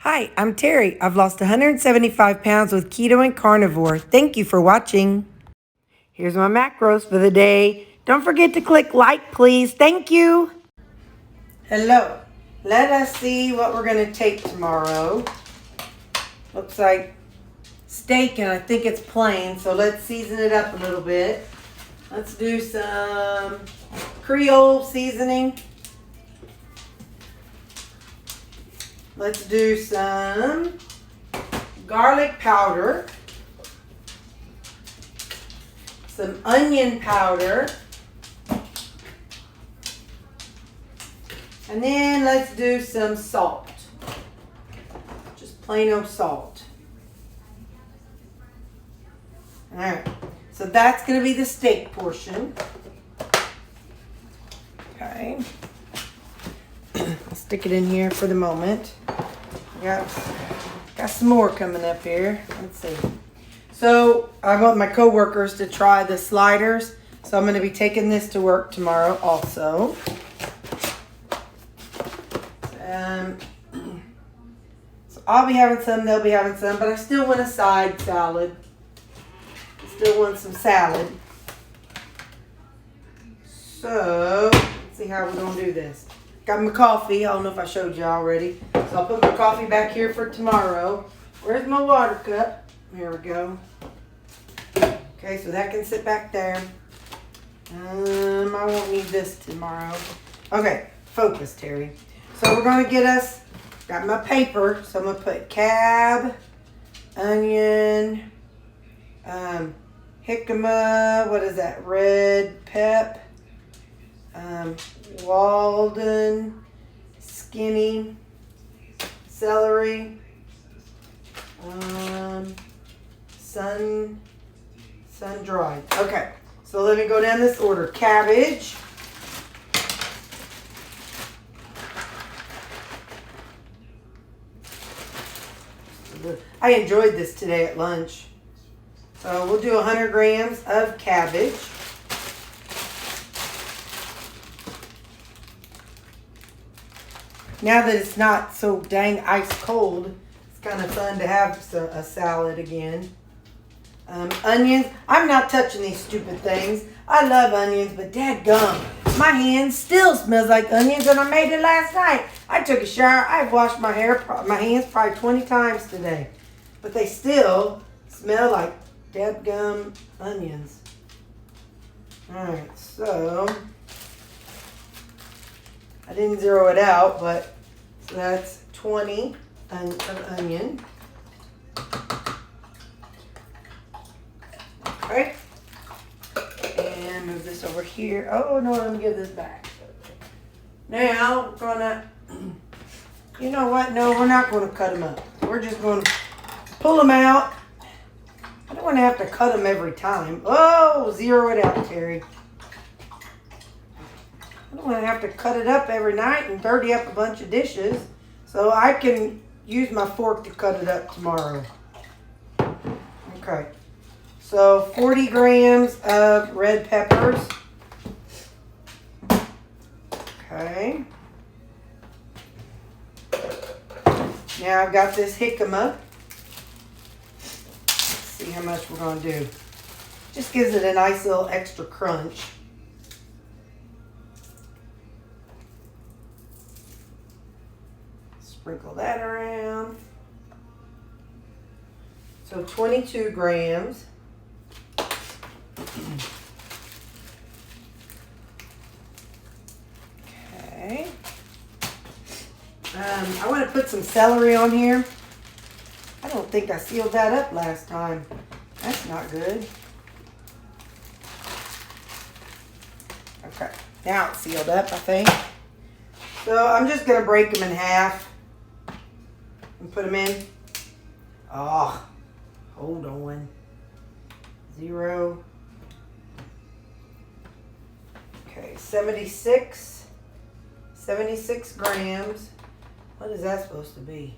Hi, I'm Terry. I've lost 175 pounds with keto and carnivore. Thank you for watching. Here's my macros for the day. Don't forget to click like, please. Thank you. Hello. Let us see what we're going to take tomorrow. Looks like steak, and I think it's plain, so let's season it up a little bit. Let's do some Creole seasoning. Let's do some garlic powder, some onion powder, and then let's do some salt. Just plain old salt. All right, so that's going to be the steak portion. Okay. I'll stick it in here for the moment. Got some more coming up here. Let's see. So I want my coworkers to try the sliders. So I'm going to be taking this to work tomorrow also. So I'll be having some, they'll be having some, but I still want a side salad. I still want some salad. So let's see how we're going to do this. Got my coffee. I don't know if I showed you already. So I'll put my coffee back here for tomorrow. Where's my water cup? Here we go. Okay, so that can sit back there. I won't need this tomorrow. Okay, focus, Terry. So we're going to get us, got my paper. So I'm going to put cab, onion, jicama, what is that? Red pep. Walden, skinny, celery, sun-dried. Okay, so let me go down this order. Cabbage, I enjoyed this today at lunch. So we'll do 100 grams of cabbage. Now that it's not so dang ice cold, it's kind of fun to have a salad again. Onions. I'm not touching these stupid things. I love onions, but dadgum, my hand still smells like onions, and I made it last night. I took a shower. I've washed my hands probably 20 times today, but they still smell like dadgum onions. All right, so I didn't zero it out, but so that's 20 of onion. Okay. And move this over here. Oh, no, let me give this back. Now, we're gonna, you know what? No, we're not going to cut them up. We're just going to pull them out. I don't want to have to cut them every time. Oh, zero it out, Terry. I don't want to have to cut it up every night and dirty up a bunch of dishes. So I can use my fork to cut it up tomorrow. Okay. So 40 grams of red peppers. Okay. Now I've got this jicama. Let's see how much we're going to do. Just gives it a nice little extra crunch. Sprinkle that around. So 22 grams. Okay. I want to put some celery on here. I don't think I sealed that up last time. That's not good. Okay. Now it's sealed up, I think. So I'm just going to break them in half and put them in. Oh, hold on. 0. Okay, 76 grams. What is that supposed to be?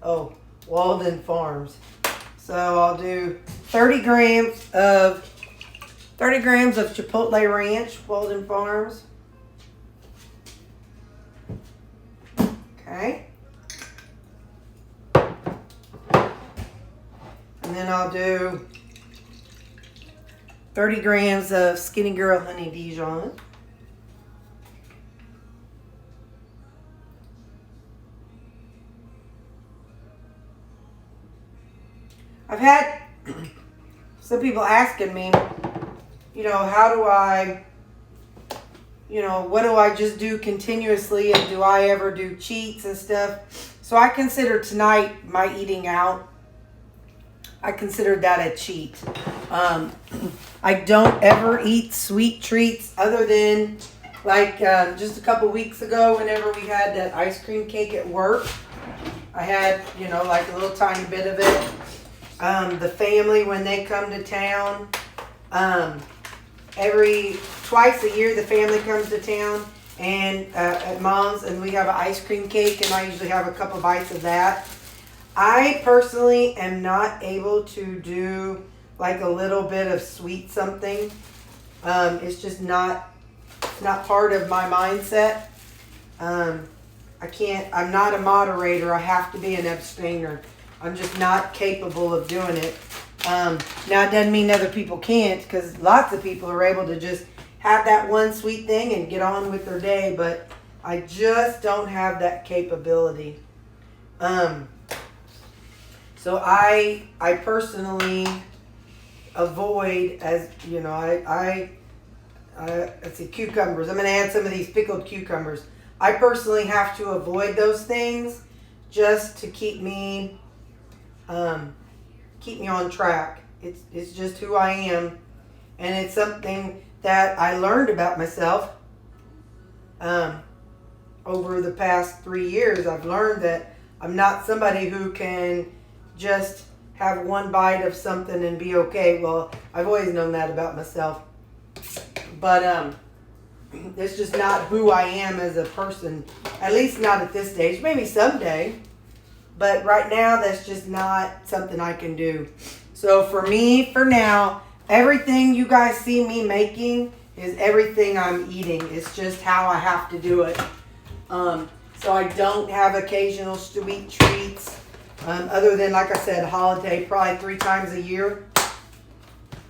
Oh, Walden Farms. So I'll do 30 grams of Chipotle Ranch, Walden Farms. Okay. And then I'll do 30 grams of Skinny Girl Honey Dijon. I've had some people asking me, how do I, what do I just do continuously, and do I ever do cheats and stuff? So I consider tonight my eating out. I consider that a cheat. I don't ever eat sweet treats other than like just a couple weeks ago whenever we had that ice cream cake at work. I had, like a little tiny bit of it. The family, when they come to town, twice a year the family comes to town and at Mom's, and we have an ice cream cake, and I usually have a couple bites of that. I personally am not able to do like a little bit of sweet something. It's just not part of my mindset. I'm not a moderator. I have to be an abstainer. I'm just not capable of doing it. Now, it doesn't mean other people can't, because lots of people are able to just have that one sweet thing and get on with their day, but I just don't have that capability. So I personally avoid, let's see, cucumbers. I'm going to add some of these pickled cucumbers. I personally have to avoid those things just to keep me on track. It's just who I am, and it's something that I learned about myself over the past 3 years. I've learned that I'm not somebody who can just have one bite of something and be okay. Well, I've always known that about myself, but it's just not who I am as a person, at least not at this stage. Maybe someday, but right now that's just not something I can do. So for me, for now, everything you guys see me making is everything I'm eating. It's just how I have to do it. So I don't have occasional sweet treats, other than, like I said, holiday, probably 3 times a year.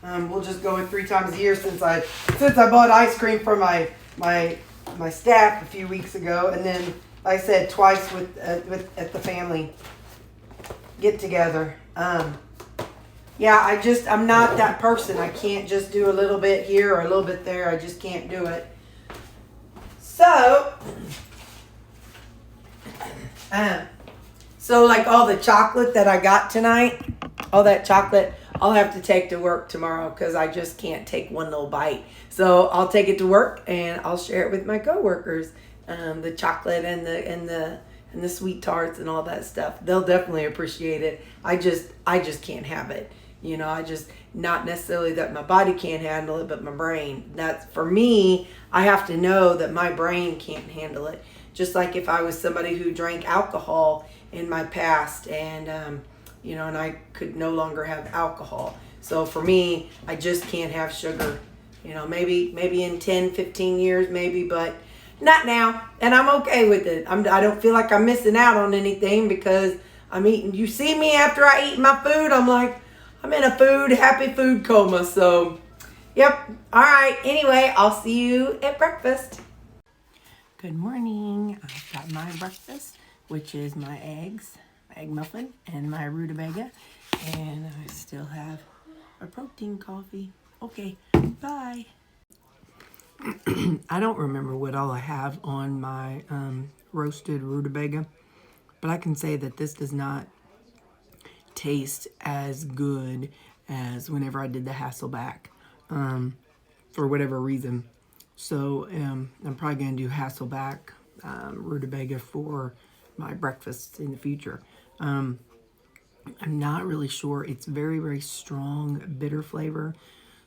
We'll just go with 3 times a year since I bought ice cream for my staff a few weeks ago, and then, like I said, twice at the family get together. I'm not that person. I can't just do a little bit here or a little bit there. I just can't do it. So like all the chocolate that I got tonight, all that chocolate, I'll have to take to work tomorrow because I just can't take one little bite. So I'll take it to work and I'll share it with my coworkers. The chocolate and the sweet tarts and all that stuff. They'll definitely appreciate it. I just can't have it. I just, not necessarily that my body can't handle it, but my brain. That's, for me, I have to know that my brain can't handle it. Just like if I was somebody who drank alcohol in my past and, and I could no longer have alcohol. So for me, I just can't have sugar. Maybe in 10, 15 years, maybe, but not now. And I'm okay with it. I don't feel like I'm missing out on anything because I'm eating. You see me after I eat my food, I'm like, I'm in a happy food coma. So, yep. All right. Anyway, I'll see you at breakfast. Good morning. I've got my breakfast, which is my eggs, my egg muffin, and my rutabaga. And I still have a protein coffee. Okay, bye. I don't remember what all I have on my roasted rutabaga, but I can say that this does not taste as good as whenever I did the Hasselback, for whatever reason. So I'm probably going to do Hasselback rutabaga for my breakfast in the future. I'm not really sure. It's very, very strong, bitter flavor.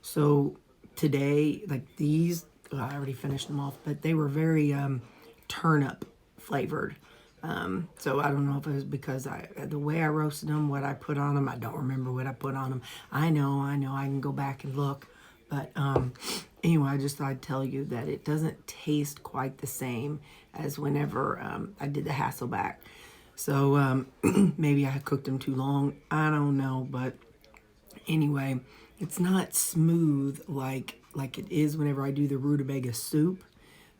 So today, like these, I already finished them off, but they were very turnip flavored. So I don't know if it was because the way I roasted them, what I put on them, I don't remember what I put on them. I know, I can go back and look. But anyway, I just thought I'd tell you that it doesn't taste quite the same as whenever I did the Hasselback. So maybe I cooked them too long. I don't know, but Anyway, it's not smooth like it is whenever I do the rutabaga soup.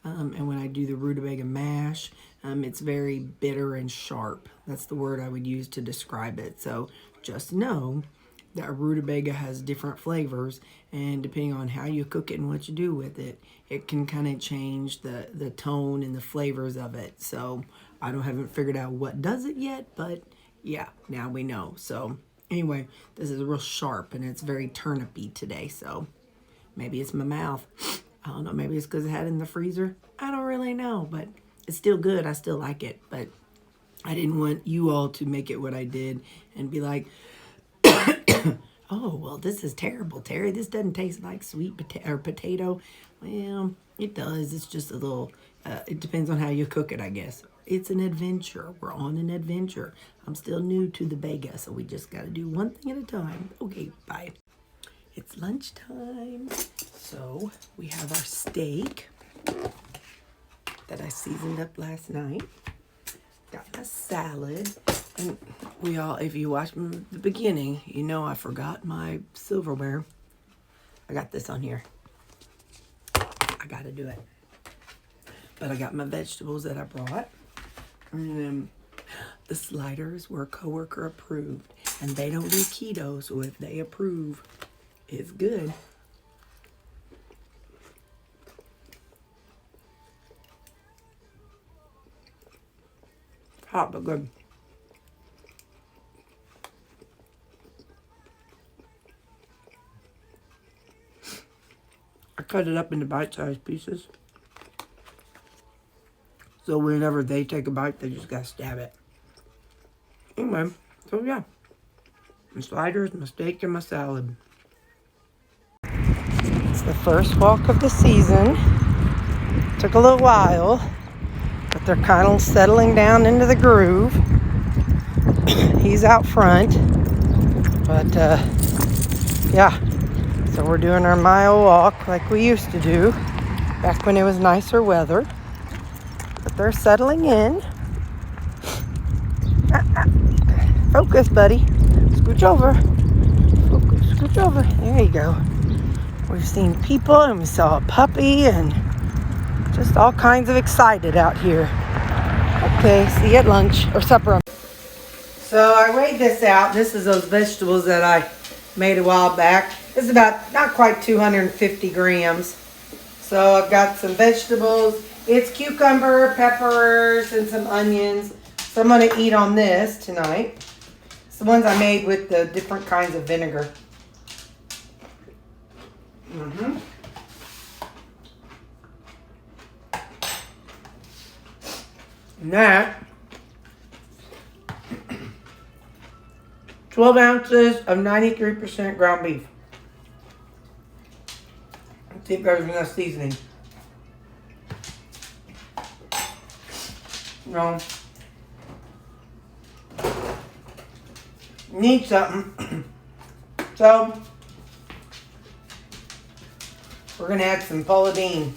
And when I do the rutabaga mash, it's very bitter and sharp. That's the word I would use to describe it. So just know that rutabaga has different flavors, and depending on how you cook it and what you do with it, it can kind of change the tone and the flavors of it. So I haven't figured out what does it yet, but yeah, now we know. So anyway, this is real sharp and it's very turnipy today. So maybe it's my mouth. I don't know. Maybe it's because I had it in the freezer. I don't really know, but it's still good. I still like it, but I didn't want you all to make it what I did and be like, oh, well, this is terrible, Terry. This doesn't taste like sweet potato. Well, it does. It's just a little, it depends on how you cook it, I guess. It's an adventure. We're on an adventure. I'm still new to the Vega, so we just got to do one thing at a time. Okay, bye. It's lunchtime. So we have our steak that I seasoned up last night. Got my salad. And if you watched from the beginning, you know I forgot my silverware. I got this on here. I got to do it. But I got my vegetables that I brought. And then the sliders were coworker approved. And they don't do keto, so if they approve, it's good. Hot but good. I cut it up into bite-sized pieces. So whenever they take a bite, they just gotta stab it. Anyway, so yeah. My sliders, my steak, and my salad. It's the first walk of the season. Took a little while, but they're kind of settling down into the groove. He's out front, but yeah. So we're doing our mile walk like we used to do back when it was nicer weather. But they're settling in. Focus, buddy. Scooch over. Focus, scooch over. There you go. We've seen people and we saw a puppy and just all kinds of excited out here. Okay, see you at lunch or supper. So I weighed this out. This is those vegetables that I made a while back. It's about not quite 250 grams. So I've got some vegetables. It's cucumber, peppers, and some onions. So I'm going to eat on this tonight. It's the ones I made with the different kinds of vinegar. And that, 12 ounces of 93% ground beef. Let's see if there's enough seasoning. No. Need something. So, we're going to add some polydine.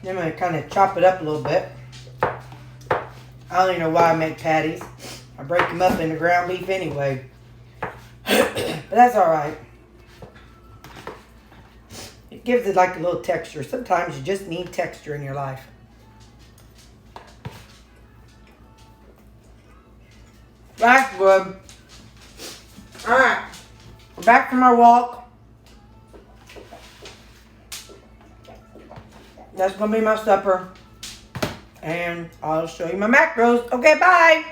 Then I'm going to kind of chop it up a little bit. I don't even know why I make patties. I break them up into ground beef anyway. But that's alright. It gives it like a little texture. Sometimes you just need texture in your life. That's good. Alright. We're back from our walk. That's going to be my supper. And I'll show you my macros. Okay, bye.